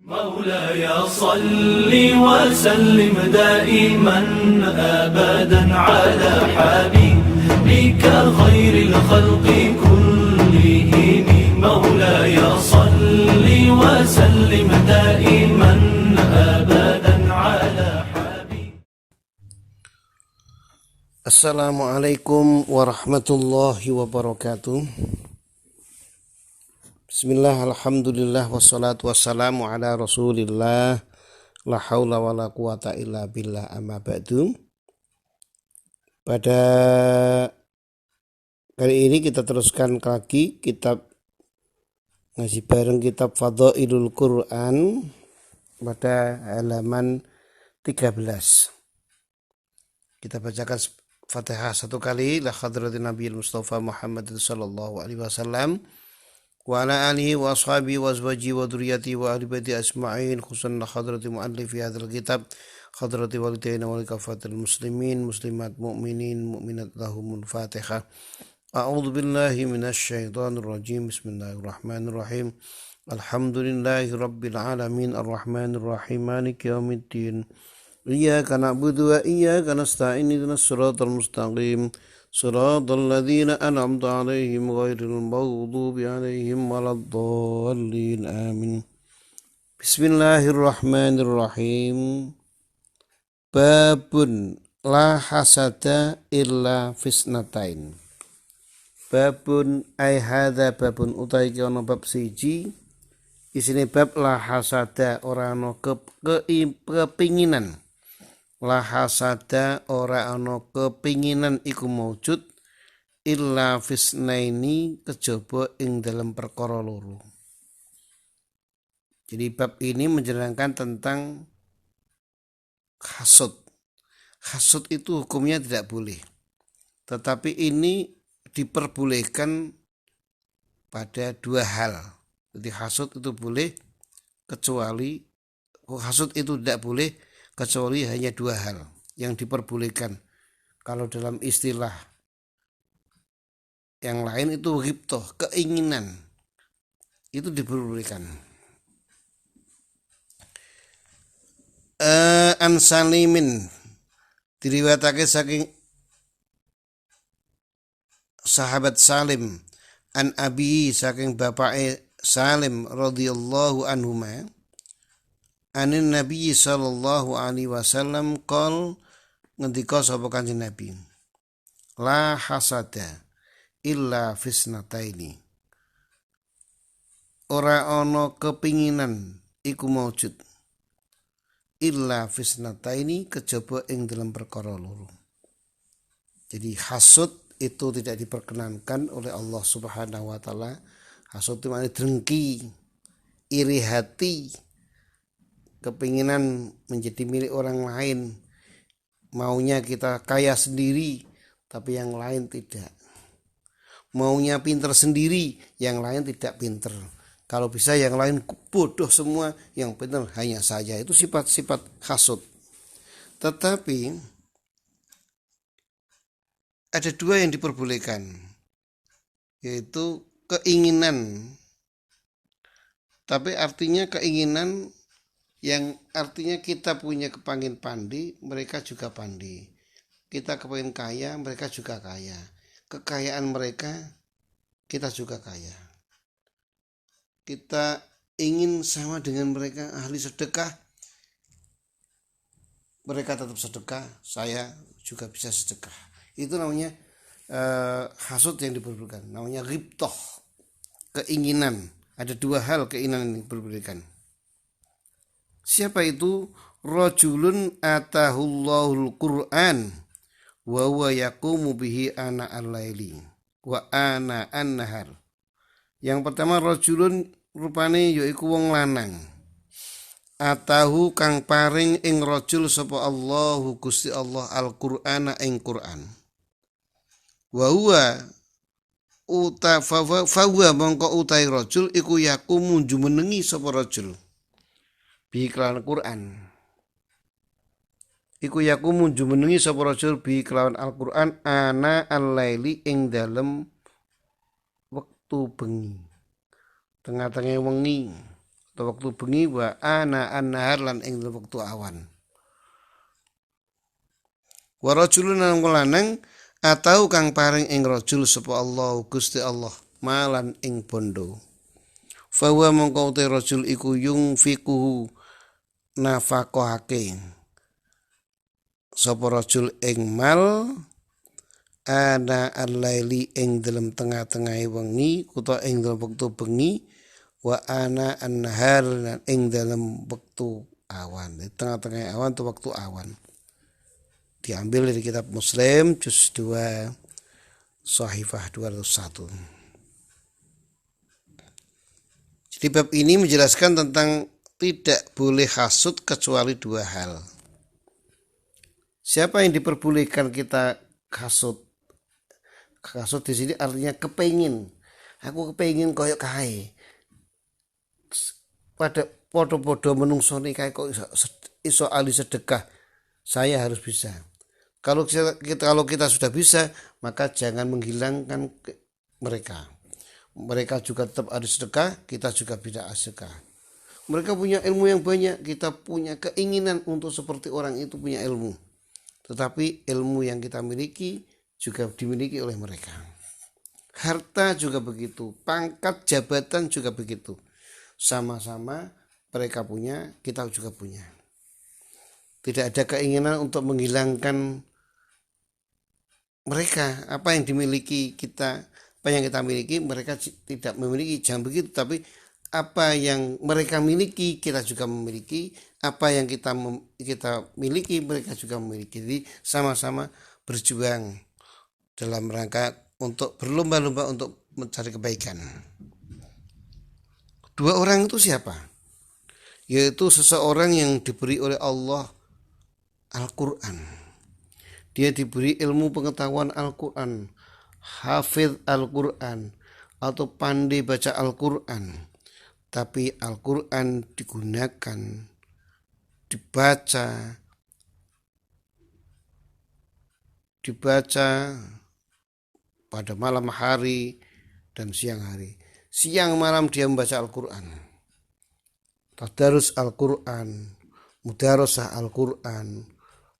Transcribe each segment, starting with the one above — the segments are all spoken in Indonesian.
مولاي صل وسلم دائما أبدا على حبيبك خير الخلق كلهم مولاي صل وسلم دائما أبدا على حبيبك. Assalamualaikum warahmatullahi wabarakatuh. Bismillah, alhamdulillah, wassalatu wassalamu ala rasulillah, la hawla wa la quwata illa billah, amma ba'du. Pada kali ini kita teruskan lagi kitab ngaji bareng kitab Fadhailul Quran pada halaman 13. Kita bacakan Fatihah satu kali. La hadratin Nabiyil Mustafa Muhammad sallallahu alaihi wasallam wa ala alihi wa ashabihi wa azwajihi wa dzurriyyatihi wa ahli baiti ajma'in, khususan la hadrati muallifi hadzal kitab, hadrati walidayna wa kafatul muslimin muslimat mu'minin mu'minat lahumul Fatihah. A'udzu billahi minasy syaithanir rajim. Bismillahirrahmanirrahim. Alhamdulillahi rabbil alamin arrahmanir rahim maliki yaumiddin. Iyyaka na'budu wa iyyaka nasta'in ihdinas siratal mustaqim siratal ladzina an'amta 'alaihim ghairil maghdubi 'alaihim waladdallin amin. Bismillahirrahmanirrahim. Babun la hasada illa fisnatain. Babun ay hadza babun utai ana bab siji isine bab la hasada ora ana kepinginan. La hasada ora ana kepinginan iku maujud illa fisnaini kejaba ing dalam perkara loro. Jadi bab ini menjelaskan tentang hasud. Hasud itu hukumnya tidak boleh. Tetapi ini diperbolehkan pada dua hal. Jadi hasud itu boleh kecuali hasud itu tidak boleh kecuali hanya dua hal yang diperbolehkan. Kalau dalam istilah yang lain itu ghibthah, keinginan, itu diperbolehkan. An Salimin, diriwayatake saking sahabat Salim, an Abi, saking bapake Salim radhiyallahu anhuma, anin Nabi sallallahu alaihi wasallam qol, ngendika sapa Kanjeng Nabi, la hasada illa fisnataini. Ora ana kepinginan iku maujud illa fisnataini kejaba ing dalam perkara loro. Jadi hasud itu tidak diperkenankan oleh Allah Subhanahu wa taala. Hasud itu maknanya dengki, iri hati, kepinginan menjadi milik orang lain, maunya kita kaya sendiri tapi yang lain tidak, maunya pinter sendiri yang lain tidak pinter, kalau bisa yang lain bodoh semua, yang pinter hanya saya. Itu sifat-sifat hasud. Tetapi ada dua yang diperbolehkan, yaitu keinginan, tapi artinya keinginan yang artinya kita punya kepangin pandi, mereka juga pandi. Kita kepingin kaya, mereka juga kaya. Kekayaan mereka, kita juga kaya. Kita ingin sama dengan mereka, ahli sedekah, mereka tetap sedekah, saya juga bisa sedekah. Itu namanya hasud yang diperbolehkan, namanya ghibthah, keinginan. Ada dua hal keinginan yang diperbolehkan. Siapa itu? Rajulun atahullahul Qur'an wa huwa yaqumu bihi ana al-laili wa ana an-nahar. Yang pertama, rajulun rupane yaiku wong lanang. Atahu kang paring ing rajul sapa Allahu Gusti Allah al-Qur'ana ing Qur'an. Wa huwa fa mongko utai rajul iku yaqumu jumenengi sapa rajul bi kelawan Quran. Iku yakumu jumenengi sapa rajul bi kelawan Al-Qur'an ana al-laili ing dalem wektu bengi, tengah-tengah wengi, atau waktu bengi, wa ana an-nahar lan ing waktu awan. Wa rajulun lan lanang atau kang paring ing rajul sapa Allah Gusti Allah malan ing bondo. Fa wa mongko te rajul iku yungfiquhu nafaqahake sapa rajul ing mal ana al-laili ing dalam tengah-tengahe wengi utawa ing dalam wektu bengi, wa ana an-nahar lan ing dalam wektu awan. Di tengah-tengah awan atau waktu awan. Diambil dari kitab Muslim juz 2 Shahifah 201. Jadi bab ini menjelaskan tentang tidak boleh hasud kecuali dua hal. Siapa yang diperbolehkan kita hasud? Hasud di sini artinya kepengin. Aku kepengin koyok kae. Pada podo-podo menungsoni kae kok iso ahli sedekah. Saya harus bisa. Kalau kita sudah bisa, maka jangan menghilangkan mereka. Mereka juga tetap ahli sedekah, kita juga tidak ahli sedekah. Mereka punya ilmu yang banyak, kita punya keinginan untuk seperti orang itu punya ilmu. Tetapi ilmu yang kita miliki juga dimiliki oleh mereka. Harta juga begitu, pangkat jabatan juga begitu. Sama-sama mereka punya, kita juga punya. Tidak ada keinginan untuk menghilangkan mereka, apa yang dimiliki kita, apa yang kita miliki mereka tidak memiliki, jangan begitu. Tapi apa yang mereka miliki kita juga memiliki, apa yang kita miliki mereka juga memiliki. Jadi sama-sama berjuang dalam rangka untuk berlomba-lomba untuk mencari kebaikan. Dua orang itu siapa? Yaitu seseorang yang diberi oleh Allah Al-Quran. Dia diberi ilmu pengetahuan Al-Quran, hafidh Al-Quran, atau pandai baca Al-Quran. Tapi Al-Quran digunakan, dibaca pada malam hari dan siang hari. Siang malam dia membaca Al-Quran, tadarus Al-Quran, mudarasah Al-Quran,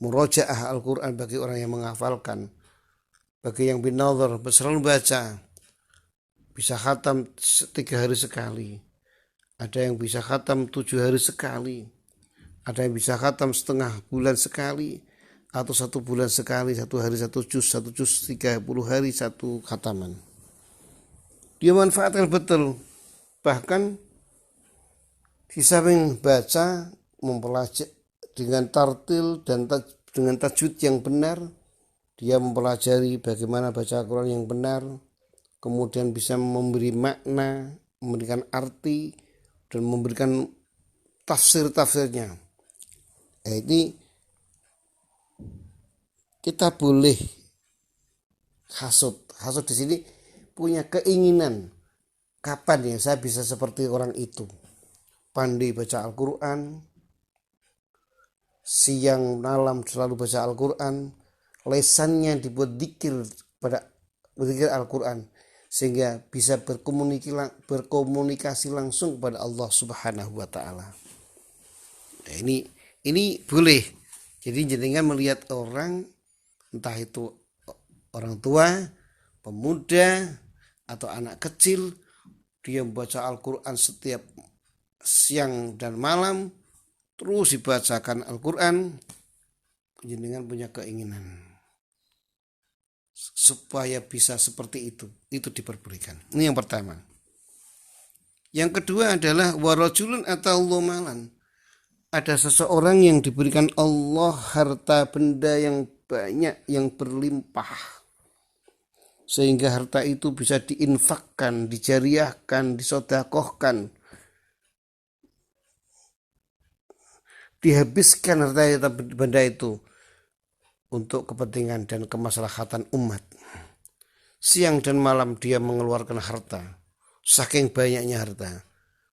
murojaah Al-Quran bagi orang yang menghafalkan, bagi yang binadhar selalu baca, bisa khatam 3 hari sekali, ada yang bisa khatam 7 hari sekali, ada yang bisa khatam setengah bulan sekali, atau 1 bulan sekali, 1 hari 1 juz 30 hari 1 khataman. Dia manfaatkan betul, bahkan di samping baca, mempelajari dengan tartil dan dengan tajwid yang benar, dia mempelajari bagaimana baca Al-Quran yang benar, kemudian bisa memberi makna, memberikan arti, dan memberikan tafsir-tafsirnya. Ini kita boleh hasud. Hasud di sini punya keinginan, kapan ya saya bisa seperti orang itu, pandai baca Al-Quran, siang malam selalu baca Al-Quran, lesannya dibuat dzikir pada berzikir Al-Quran, sehingga bisa berkomunikasi langsung kepada Allah Subhanahu wa Ta'ala. Nah, ini boleh. Jadi jenengan melihat orang, entah itu orang tua, pemuda, atau anak kecil, dia membaca Al-Quran setiap siang dan malam, terus dibacakan Al-Quran, jenengan punya keinginan supaya bisa seperti itu diperbolehkan. Ini yang pertama. Yang kedua adalah warajulun atau malan. Ada seseorang yang diberikan Allah harta benda yang banyak, yang berlimpah, sehingga harta itu bisa diinfakkan, dijariahkan, disedekahkan, dihabiskan harta benda itu untuk kepentingan dan kemaslahatan umat. Siang dan malam dia mengeluarkan harta, saking banyaknya harta.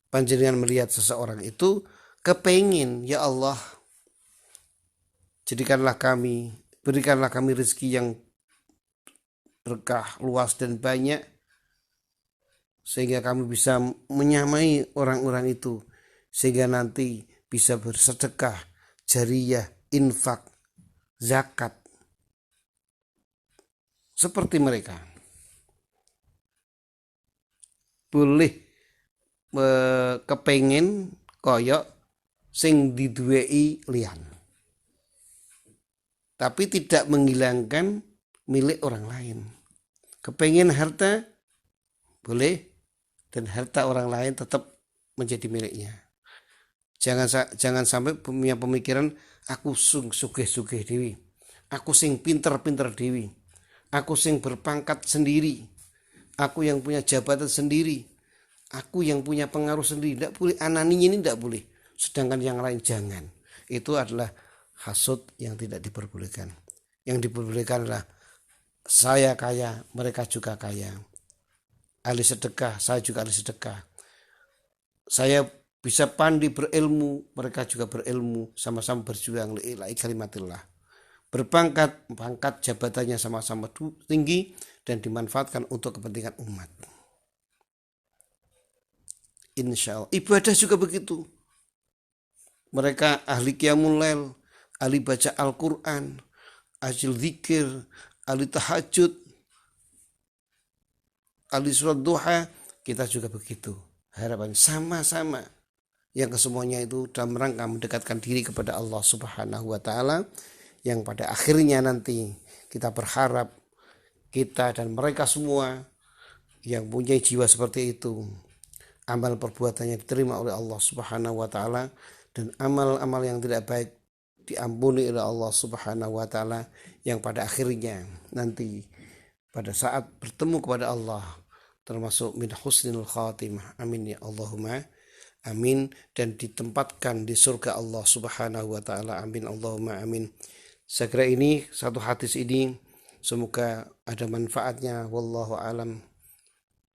Panjenengan melihat seseorang itu kepengin, ya Allah, berikanlah kami rezeki yang berkah, luas dan banyak, sehingga kami bisa menyamai orang-orang itu, sehingga nanti bisa bersedekah, jariyah, infak, zakat seperti mereka. Boleh kepengin koyok sing diduwei liyan, tapi tidak menghilangkan milik orang lain. Kepengin harta boleh, dan harta orang lain tetap menjadi miliknya. Jangan sampai punya pemikiran aku sugih-sugih dewi, aku sing pinter-pinter dewi, aku sing berpangkat sendiri, aku yang punya jabatan sendiri, aku yang punya pengaruh sendiri. Tidak boleh, ananinya ini tidak boleh, sedangkan yang lain jangan. Itu adalah hasud yang tidak diperbolehkan. Yang diperbolehkan adalah saya kaya, mereka juga kaya. Ahli sedekah, saya juga ahli sedekah. Saya bisa pandai berilmu, mereka juga berilmu, sama-sama berjuang lillahi kalimatillah. Berpangkat, pangkat jabatannya sama-sama tinggi dan dimanfaatkan untuk kepentingan umat. Insya Allah. Ibadah juga begitu. Mereka ahli qiyamul lail, ahli baca Al-Quran, ahli zikir, ahli tahajud, ahli surat duha. Kita juga begitu. Harapan sama-sama yang kesemuanya itu dalam rangka mendekatkan diri kepada Allah Subhanahu wa Ta'ala, yang pada akhirnya nanti kita berharap kita dan mereka semua yang punya jiwa seperti itu, amal perbuatannya diterima oleh Allah Subhanahu wa Ta'ala, dan amal-amal yang tidak baik diampuni oleh Allah Subhanahu wa Ta'ala, yang pada akhirnya nanti pada saat bertemu kepada Allah termasuk min husnil khatimah. Amin ya Allahumma amin. Dan ditempatkan di surga Allah Subhanahu wa Ta'ala. Amin Allahumma amin. Saya kira ini satu hadis ini semoga ada manfaatnya. Wallahu alam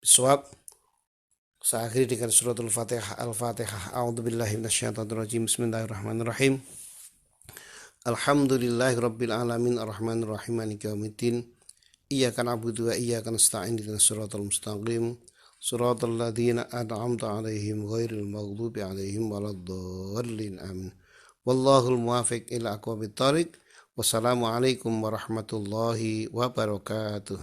bisawab. Saya akhiri dengan suratul Fatihah. Al-Fatihah. A'udzubillahi minasyaitonirrajim. Bismillahirrahmanirrahim. Alhamdulillahirabbil alamin arrahmanir rahim maliki yaumiddin. Iyyaka na'budu wa iyyaka nasta'in ihdinas siratal mustaqim siratal ladzina an'amta 'alaihim ghairil maghdubi 'alaihim waladdallin amin. Wallahul muwaffiq ila aqwamit thoriq. Wassalamualaikum warahmatullahi wabarakatuh.